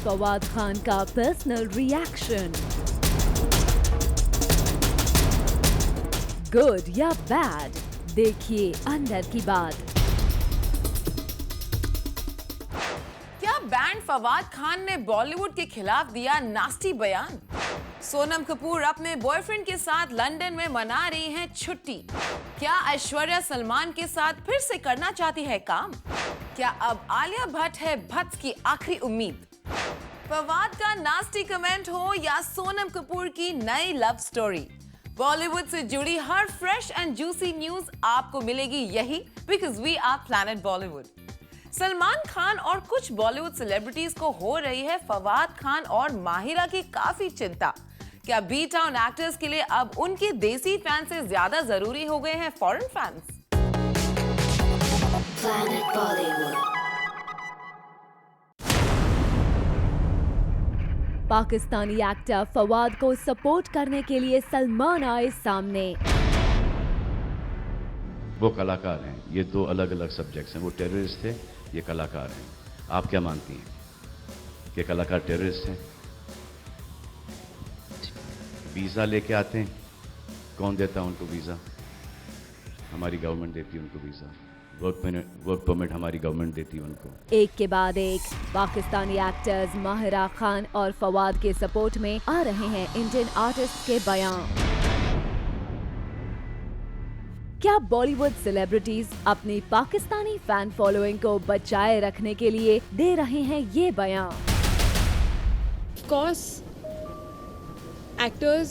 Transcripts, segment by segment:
फवाद खान का personal reaction. Good या bad, देखिए अंदर की बात। क्या बैंड फवाद खान ने बॉलीवुड के खिलाफ दिया नास्टी बयान? सोनम कपूर अपने बॉयफ्रेंड के साथ लंदन में मना रही हैं छुट्टी। क्या ऐश्वर्या सलमान के साथ फिर से करना चाहती है काम? क्या अब आलिया भट्ट है भट्ट की आखिरी उम्मीद? फवाद का नास्टी कमेंट हो या सोनम कपूर की नई लव स्टोरी, बॉलीवुड से जुड़ी हर फ्रेश एंड जूसी न्यूज आपको मिलेगी यही, because we are planet Bollywood. Salman Khan और कुछ बॉलीवुड सेलिब्रिटीज को हो रही है फवाद खान और माहिरा की काफी चिंता। क्या बी टाउन एक्टर्स के लिए अब उनके देसी फैन से ज्यादा जरूरी हो गए हैं foreign fans? Pakistani actor Fawad को सपोर्ट करने के लिए सलमान आए सामने। वो कलाकार हैं, ये दो अलग अलग सब्जेक्ट्स हैं। वो टेररिस्ट थे, ये कलाकार हैं। आप क्या मानती हैं कि कलाकार टेररिस्ट हैं? वीज़ा लेके आते हैं, कौन देता है उनको वीज़ा? हमारी गवर्नमेंट देती है उनको वीज़ा। वर्क परमिट हमारी गवर्नमेंट देती है उनको। एक के बाद एक पाकिस्तानी एक्टर्स माहिरा खान और फवाद के सपोर्ट में आ रहे हैं इंडियन आर्टिस्ट के बयान। क्या बॉलीवुड सेलिब्रिटीज अपनी पाकिस्तानी फैन फॉलोइंग को बचाए रखने के लिए दे रहे हैं ये बयान? Of course, actors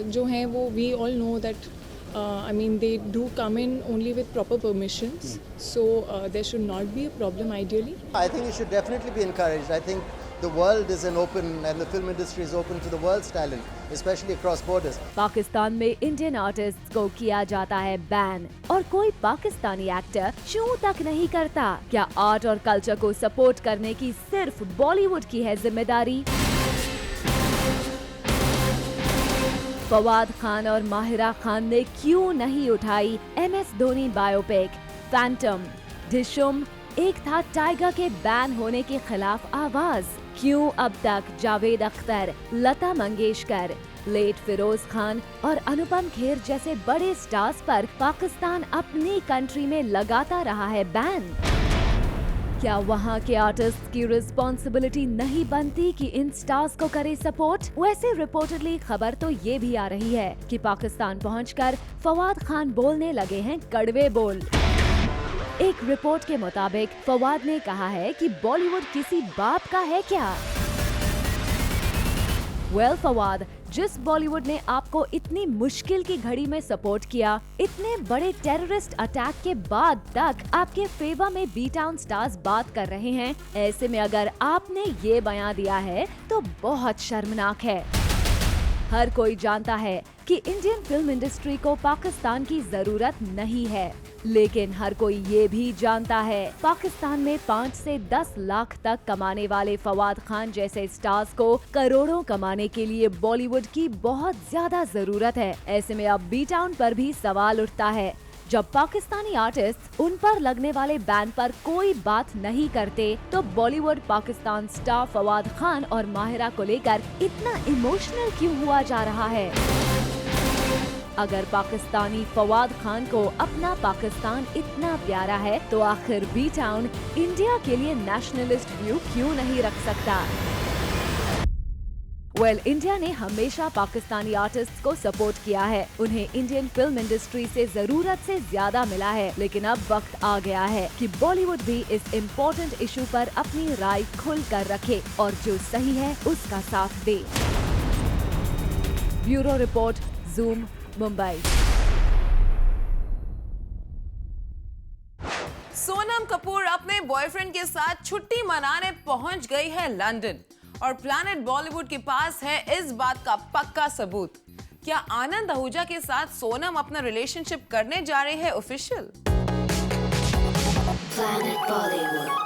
जो हैं वो we all know that I mean they do come in only with proper permissions, so there should not be a problem ideally. I think it should definitely be encouraged. I think the world is an open and the film industry is open to the world's talent, especially across borders. Pakistan में Indian artist को किया जाता है ban और कोई Pakistani actor show तक नहीं करता। क्या आर्ट और कल्चर को सपोर्ट करने की सिर्फ बॉलीवुड की है जिम्मेदारी? फवाद खान और माहिरा खान ने क्यों नहीं उठाई MS धोनी बायोपिक फैंटम? डिशुम एक था टाइगर के बैन होने के खिलाफ आवाज। क्यों अब तक जावेद अख्तर, लता मंगेशकर, लेट फिरोज खान और अनुपम खेर जैसे बड़े स्टार्स पर पाकिस्तान अपनी कंट्री में लगाता रहा है बैन? क्या वहाँ के आर्टिस्ट की रिस्पॉन्सिबिलिटी नहीं बनती कि इन स्टार्स को करे सपोर्ट? वैसे रिपोर्टेडली खबर तो ये भी आ रही है कि पाकिस्तान पहुंचकर फवाद खान बोलने लगे हैं कड़वे बोल। एक रिपोर्ट के मुताबिक फवाद ने कहा है कि बॉलीवुड किसी बाप का है क्या? वेल फवाद, जिस बॉलीवुड ने आपको इतनी मुश्किल की घड़ी में सपोर्ट किया, इतने बड़े टेररिस्ट अटैक के बाद तक आपके फेवर में बी टाउन स्टार्स बात कर रहे हैं, ऐसे में अगर आपने ये बयान दिया है तो बहुत शर्मनाक है। हर कोई जानता है कि इंडियन फिल्म इंडस्ट्री को पाकिस्तान की जरूरत नहीं है, लेकिन हर कोई ये भी जानता है पाकिस्तान में 5 से 10 लाख तक कमाने वाले फवाद खान जैसे स्टार्स को करोड़ों कमाने के लिए बॉलीवुड की बहुत ज्यादा जरूरत है। ऐसे में अब बी टाउन पर भी सवाल उठता है, जब पाकिस्तानी आर्टिस्ट उन पर लगने वाले बैन पर कोई बात नहीं करते तो बॉलीवुड पाकिस्तान स्टार फवाद खान और माहिरा को लेकर इतना इमोशनल क्यों हुआ जा रहा है? अगर पाकिस्तानी फवाद खान को अपना पाकिस्तान इतना प्यारा है तो आखिर बी टाउन इंडिया के लिए नेशनलिस्ट व्यू क्यों नहीं रख सकता? इंडिया ने हमेशा पाकिस्तानी आर्टिस्ट को सपोर्ट किया है, उन्हें इंडियन फिल्म इंडस्ट्री से जरूरत से ज्यादा मिला है, लेकिन अब वक्त आ गया है कि बॉलीवुड भी इस इम्पोर्टेंट इशू पर अपनी राय खुल कर रखे और जो सही है उसका साथ दे। Bureau report, Zoom, Mumbai. Sonam Kapoor अपने बॉयफ्रेंड के साथ छुट्टी मनाने पहुंच गई है लंदन और प्लैनेट बॉलीवुड के पास है इस बात का पक्का सबूत। क्या आनंद आहूजा के साथ सोनम अपना रिलेशनशिप करने जा रही है ऑफिशियल? प्लैनेट बॉलीवुड।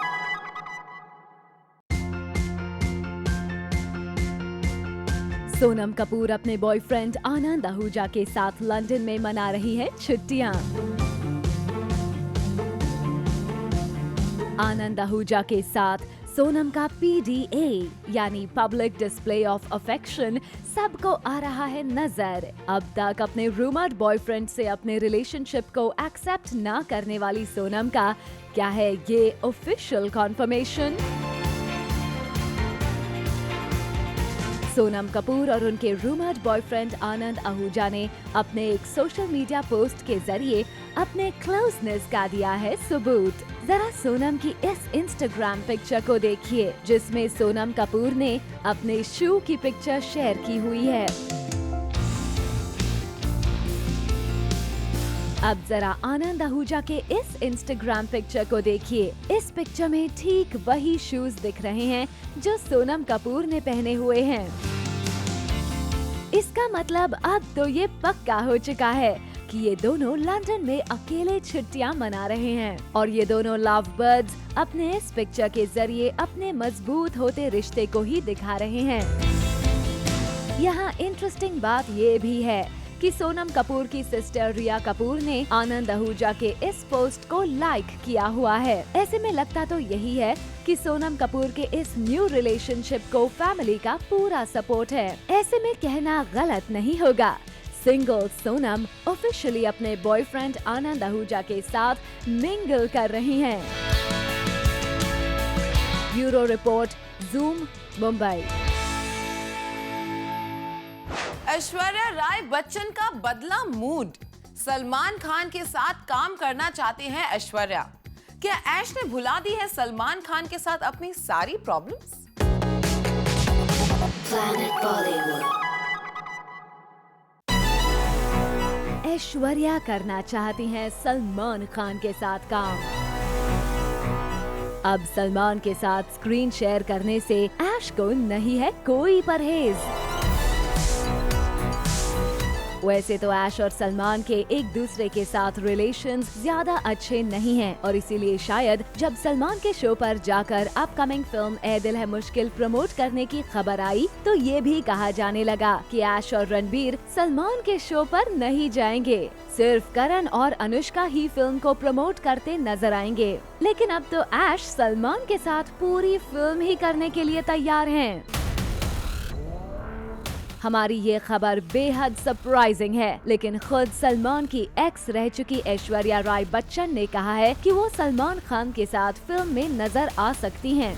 सोनम कपूर अपने बॉयफ्रेंड आनंद आहूजा के साथ लंदन में मना रही है छुट्टियां। आनंद आहूजा के साथ सोनम का PDA यानी पब्लिक डिस्प्ले ऑफ अफेक्शन सबको आ रहा है नजर। अब तक अपने रूमर्ड बॉयफ्रेंड से अपने रिलेशनशिप को एक्सेप्ट ना करने वाली सोनम का क्या है ये ऑफिशियल कॉन्फर्मेशन? सोनम कपूर और उनके रूमर्ड बॉयफ्रेंड आनंद आहूजा ने अपने एक सोशल मीडिया पोस्ट के जरिए अपने क्लोजनेस का दिया है सबूत। जरा सोनम की इस इंस्टाग्राम पिक्चर को देखिए, जिसमें सोनम कपूर ने अपने शू की पिक्चर शेयर की हुई है। अब जरा आनंद आहूजा के इस इंस्टाग्राम पिक्चर को देखिए। इस पिक्चर में ठीक वही शूज दिख रहे हैं जो सोनम कपूर ने पहने हुए हैं। इसका मतलब अब तो ये पक्का हो चुका है कि ये दोनों लंदन में अकेले छुट्टियां मना रहे हैं और ये दोनों लव बर्ड्स अपने इस पिक्चर के जरिए अपने मजबूत होते रिश्ते को ही दिखा रहे हैं। यहाँ इंटरेस्टिंग बात ये भी है कि सोनम कपूर की सिस्टर रिया कपूर ने आनंद आहूजा के इस पोस्ट को लाइक किया हुआ है। ऐसे में लगता तो यही है कि सोनम कपूर के इस न्यू रिलेशनशिप को फैमिली का पूरा सपोर्ट है। ऐसे में कहना गलत नहीं होगा, सिंगल सोनम ऑफिशियली अपने बॉयफ्रेंड आनंद आहूजा के साथ मिंगल कर रही हैं। Bureau report, Zoom, Mumbai. Aishwarya Rai Bachchan का बदला मूड। सलमान खान के साथ काम करना चाहते हैं ऐश्वर्या। क्या ऐश ने भुला दी है सलमान खान के साथ अपनी सारी प्रॉब्लम्स? ऐश्वर्या करना चाहती हैं सलमान खान के साथ काम। अब सलमान के साथ स्क्रीन शेयर करने से ऐश को नहीं है कोई परहेज। वैसे तो ऐश और सलमान के एक दूसरे के साथ रिलेशंस ज्यादा अच्छे नहीं हैं और इसीलिए शायद जब सलमान के शो पर जाकर अपकमिंग फिल्म ए दिल है मुश्किल प्रमोट करने की खबर आई तो ये भी कहा जाने लगा कि ऐश और रणबीर सलमान के शो पर नहीं जाएंगे, सिर्फ करण और अनुष्का ही फिल्म को प्रमोट करते नजर आएंगे। लेकिन अब तो ऐश सलमान के साथ पूरी फिल्म ही करने के लिए तैयार हैं। हमारी ये खबर बेहद सरप्राइजिंग है, लेकिन खुद सलमान की एक्स रह चुकी ऐश्वर्या राय बच्चन ने कहा है कि वो सलमान खान के साथ फिल्म में नजर आ सकती हैं।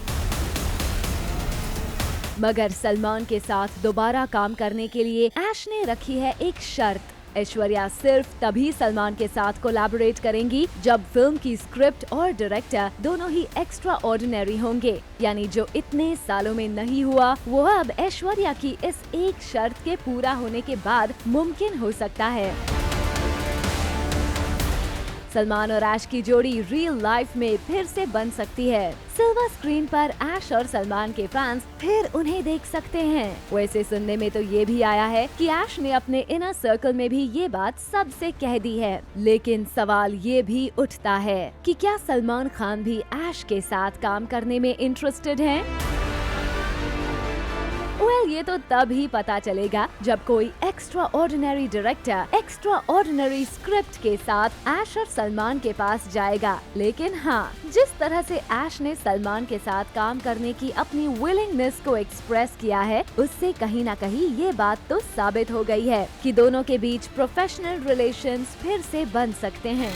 मगर सलमान के साथ दोबारा काम करने के लिए ऐश ने रखी है एक शर्त। ऐश्वर्या सिर्फ तभी सलमान के साथ कोलैबोरेट करेंगी जब फिल्म की स्क्रिप्ट और डायरेक्टर दोनों ही एक्स्ट्रा ऑर्डिनरी होंगे, यानी जो इतने सालों में नहीं हुआ वो अब ऐश्वर्या की इस एक शर्त के पूरा होने के बाद मुमकिन हो सकता है। सलमान और ऐश की जोड़ी रियल लाइफ में फिर से बन सकती है। सिल्वर स्क्रीन पर ऐश और सलमान के फैंस फिर उन्हें देख सकते हैं। वैसे सुनने में तो ये भी आया है कि ऐश ने अपने इनर सर्कल में भी ये बात सबसे कह दी है। लेकिन सवाल ये भी उठता है कि क्या सलमान खान भी ऐश के साथ काम करने में इंटरेस्टेड हैं? ये तो तब ही पता चलेगा जब कोई extra ordinary director extra ordinary script के साथ ऐश और सलमान के पास जाएगा। लेकिन हाँ, जिस तरह से ऐश ने सलमान के साथ काम करने की अपनी विलिंगनेस को एक्सप्रेस किया है, उससे कहीं ना कहीं ये बात तो साबित हो गई है कि दोनों के बीच प्रोफेशनल रिलेशंस फिर से बन सकते हैं।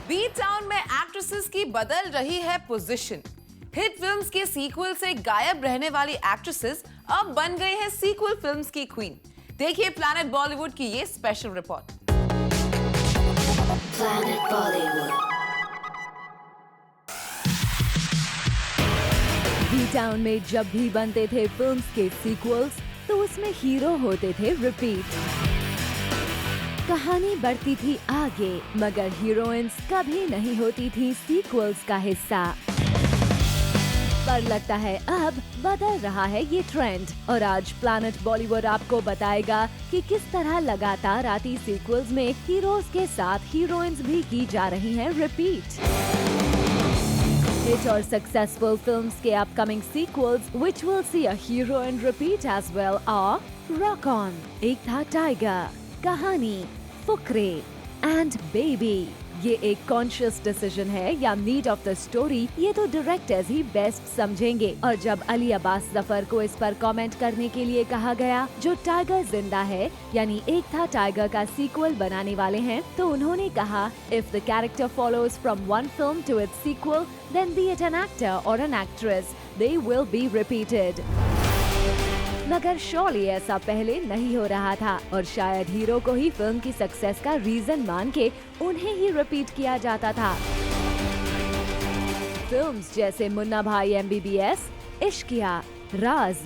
बी टाउन में एक्ट्रेसेस की बदल रही है पोजीशन। हिट फिल्म्स के सीक्वल से गायब रहने वाली एक्ट्रेसेस अब बन गई हैं सीक्वल फिल्म्स की क्वीन। देखिए प्लैनेट बॉलीवुड की ये special report. Planet Bollywood. B town में जब भी बनते थे फिल्म्स के सीक्वल्स तो उसमें हीरो होते थे रिपीट। कहानी बढ़ती थी आगे, मगर हीरोइंस कभी नहीं होती थी सीक्वल्स का हिस्सा। पर लगता है अब बदल रहा है ये ट्रेंड और आज प्लैनेट बॉलीवुड आपको बताएगा कि किस तरह लगातार आती सीक्वल्स में हीरोज के साथ हीरोइंस भी की जा रही हैं रिपीट। हिट और सक्सेसफुल फिल्म्स के upcoming sequels which will see a heroine repeat as well are rock on, Ek Tha tiger, कहानी, फुकरे एंड बेबी। ये एक कॉन्शियस डिसीजन है या नीड ऑफ द स्टोरी, ये तो डायरेक्टर्स ही बेस्ट समझेंगे। और जब अली अब्बास जफर को इस पर कमेंट करने के लिए कहा गया, जो टाइगर जिंदा है यानी एक था टाइगर का सीक्वल बनाने वाले हैं, तो उन्होंने कहा, if the character follows from one film to its sequel, then be it an actor और an actress, they will be repeated. मगर श्योरली ऐसा पहले नहीं हो रहा था और शायद हीरो को ही फिल्म की सक्सेस का रीजन मान के उन्हें ही रिपीट किया जाता था। फिल्म्स जैसे Munna Bhai MBBS, Ishqiya, Raaz,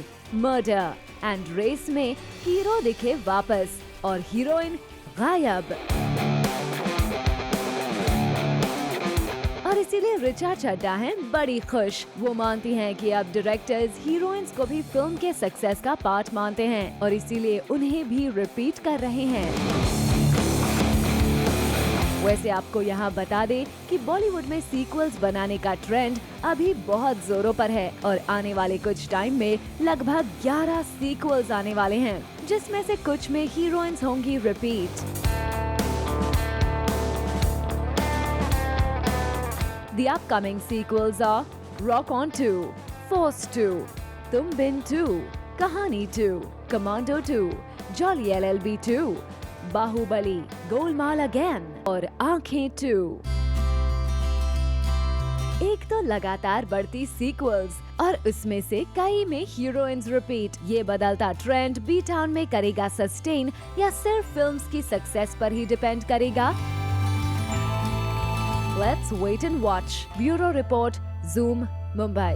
Murder and Race में हीरो दिखे वापस और हीरोइन गायब। और इसीलिए ऋचा चड्ढा हैं बड़ी खुश। वो मानती हैं कि अब डायरेक्टर्स हीरोइंस को भी फिल्म के सक्सेस का पार्ट मानते हैं और इसीलिए उन्हें भी रिपीट कर रहे हैं। वैसे आपको यहाँ बता दें कि बॉलीवुड में सीक्वल्स बनाने का ट्रेंड अभी बहुत जोरों पर है और आने वाले कुछ टाइम में लगभग 11 सीक्वल्स आने वाले हैं, जिसमें से कुछ में हीरोइंस होंगी repeat. The upcoming sequels are Rock On 2, Force 2, Tum Bin 2, Kahani 2, Commando 2, Jolly LLB 2, Bahubali, Golmaal Again और आंखें 2। एक तो लगातार बढ़ती सीक्वल्स और उसमें से कई में हीरोइंस रिपीट। ये बदलता ट्रेंड बी टाउन में करेगा सस्टेन या सिर्फ फिल्म्स की सक्सेस पर ही डिपेंड करेगा? Let's wait and watch. Bureau Report, Zoom, Mumbai.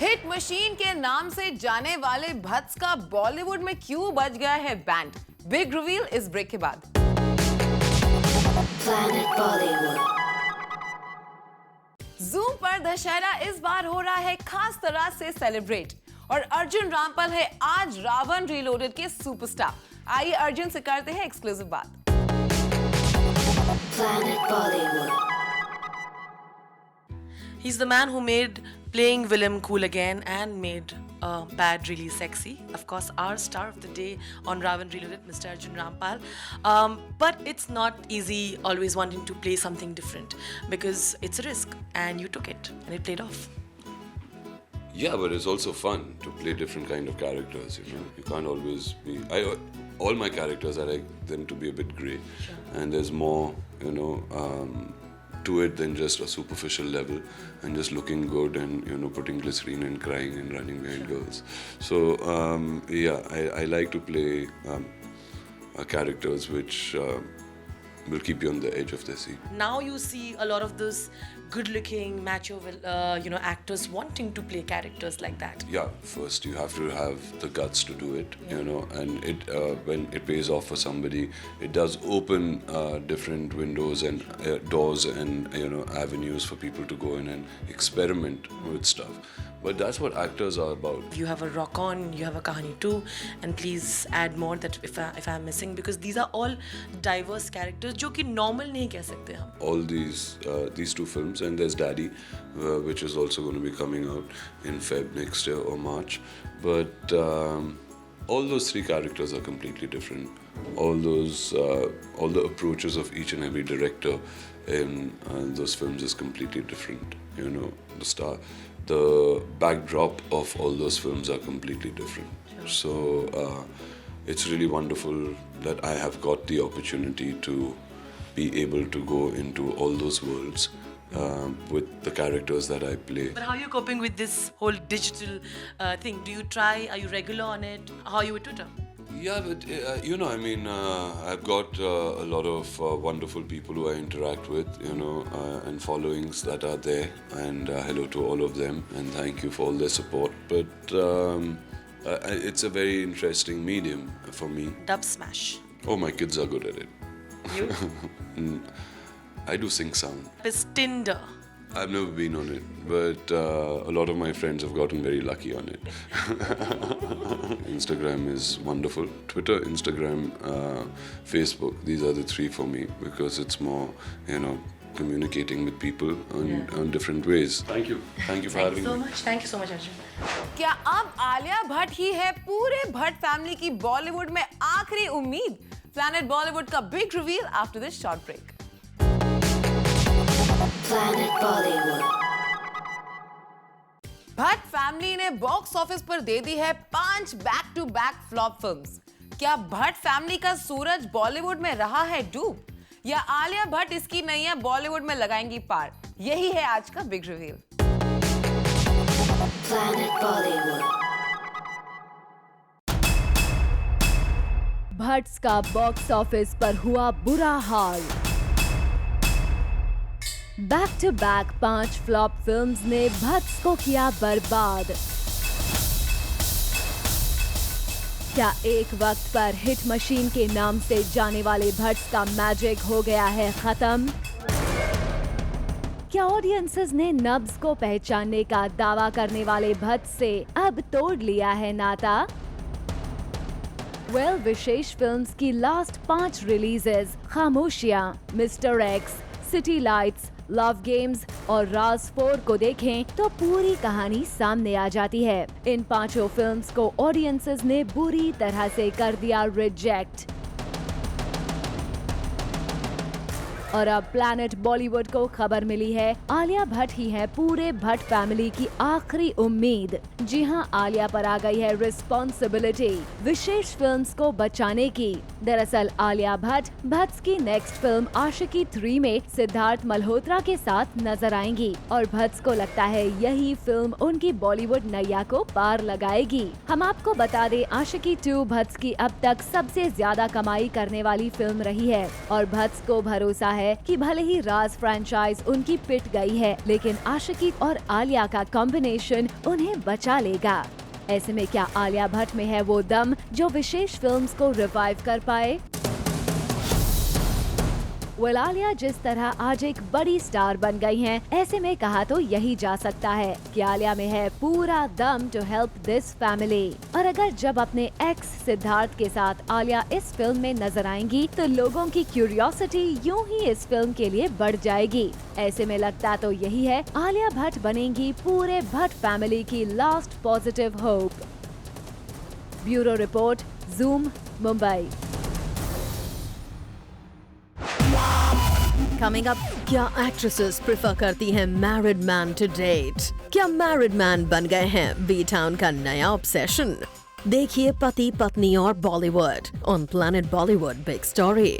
Hit machine के नाम से जाने वाले भत्स का बॉलीवुड में क्यों बज गया है बैंड? बिग रिवील इस ब्रेक के बाद। जूम पर दशहरा इस बार हो रहा है खास तरह से सेलिब्रेट और अर्जुन रामपाल है आज रावण रीलोडेड के सुपरस्टार। आइए अर्जुन से करते हैं एक्सक्लूसिव बात। Planet Bollywood. He's the man who made playing Willem cool again and made Bad really sexy. Of course, our star of the day on Ravan Reloaded, Mr. Arjun Rampal. But it's not easy always wanting to play something different because it's a risk and you took it and it played off. Yeah, but it's also fun to play different kind of characters, you know. You can't always be... all my characters, I like them to be a bit grey. Sure. And there's more, you know, to it than just a superficial level and just looking good and, you know, putting glycerine and crying and running behind girls. So, yeah, I like to play characters which will keep you on the edge of their seat. Now you see a lot of those good-looking, macho, you know, actors wanting to play characters like that. Yeah, first you have to have the guts to do it, you know, and it when it pays off for somebody, it does open different windows and doors and, you know, avenues for people to go in and experiment with stuff. But that's what actors are about. You have a Rock On, you have a Kahani 2, and please add more that if I'm missing, because these are all diverse characters जो कि normal नहीं कह सकते हम. All these two films, and there's Daddy, which is also going to be coming out in Feb next year or March. But all those three characters are completely different. All the approaches of each and every director in those films is completely different. You know, the backdrop of all those films are completely different. So it's really wonderful that I have got the opportunity to be able to go into all those worlds with the characters that I play. But how are you coping with this whole digital thing? Do you try? Are you regular on it? How are you with Twitter? Yeah, but you know, I mean, I've got a lot of wonderful people who I interact with, you know, and followings that are there. And hello to all of them, and thank you for all their support. But it's a very interesting medium for me. Dub smash. Oh, my kids are good at it. You? I do sing sound. It's Tinder. I've never been on it, but a lot of my friends have gotten very lucky on it. Instagram is wonderful. Twitter, Instagram, Facebook, these are the three for me because it's more, you know, communicating with people on different ways. Thank you. Thank you for having me. Thank you so much, Arjun. क्या अब आलिया भट्ट ही है पूरे Bhatt family की बॉलीवुड में आखिरी उम्मीद? Planet Bollywood का big reveal after this short break. Planet Bollywood. Bhatt family ने बॉक्स ऑफिस पर दे दी है 5 back to back flop films. क्या भट्ट फैमिली का सूरज बॉलीवुड में रहा है डूब, या आलिया भट्ट इसकी नैया बॉलीवुड में लगाएंगी पार? यही है आज का big reveal. Planet Bollywood. Bhatts का बॉक्स ऑफिस पर हुआ बुरा हाल। Back to back 5 flop films ने भट्ट्स को किया बर्बाद। क्या एक वक्त पर हिट मशीन के नाम से जाने वाले भट्ट्स का मैजिक हो गया है खत्म? क्या ऑडियंसेस ने नब्ज को पहचानने का दावा करने वाले भट्ट्स से अब तोड़ लिया है नाता? विशेष फिल्म्स की last 5 releases Khamoshiyan, mister X, city lights, love games और राज 4 को देखें तो पूरी कहानी सामने आ जाती है। इन 5 फिल्म्स को ऑडियंसेस ने बुरी तरह से कर दिया रिजेक्ट। और अब प्लैनेट बॉलीवुड को खबर मिली है आलिया भट्ट ही है पूरे भट्ट फैमिली की आखिरी उम्मीद। जी हां, आलिया पर आ गई है रिस्पॉन्सिबिलिटी विशेष फिल्म्स को बचाने की। दरअसल आलिया भट्ट की नेक्स्ट फिल्म आशिकी 3 में सिद्धार्थ मल्होत्रा के साथ नजर आएंगी और भट्ट को लगता है यही फिल्म उनकी बॉलीवुड नैया को पार लगाएगी। हम आपको बता दें, आशिकी 2 भट्ट की अब तक सबसे ज्यादा कमाई करने वाली फिल्म रही है और भट्ट को भरोसा है कि भले ही राज फ्रेंचाइज उनकी पिट गई है, लेकिन आशिकी और आलिया का कॉम्बिनेशन उन्हें बचा लेगा। ऐसे में क्या आलिया भट्ट में है वो दम जो विशेष फिल्म्स को रिवाइव कर पाए? आलिया जिस तरह आज एक बड़ी स्टार बन गई हैं, ऐसे में कहा तो यही जा सकता है कि आलिया में है पूरा them to help this family. और अगर जब अपने एक्स सिद्धार्थ के साथ आलिया इस फिल्म में नजर आएंगी तो लोगों की क्यूरियोसिटी यूं ही इस फिल्म के लिए बढ़ जाएगी। ऐसे में लगता तो यही है आलिया भट्ट बनेंगी पूरे भट्ट फैमिली की last positive hope. Bureau report, Zoom, Mumbai. Coming up, क्या एक्ट्रेसेस प्रेफर करती हैं मैरिड मैन टू डेट? क्या मैरिड मैन बन गए हैं बी टाउन का नया ऑब्सेशन? देखिए पति पत्नी और Bollywood on planet Bollywood big story.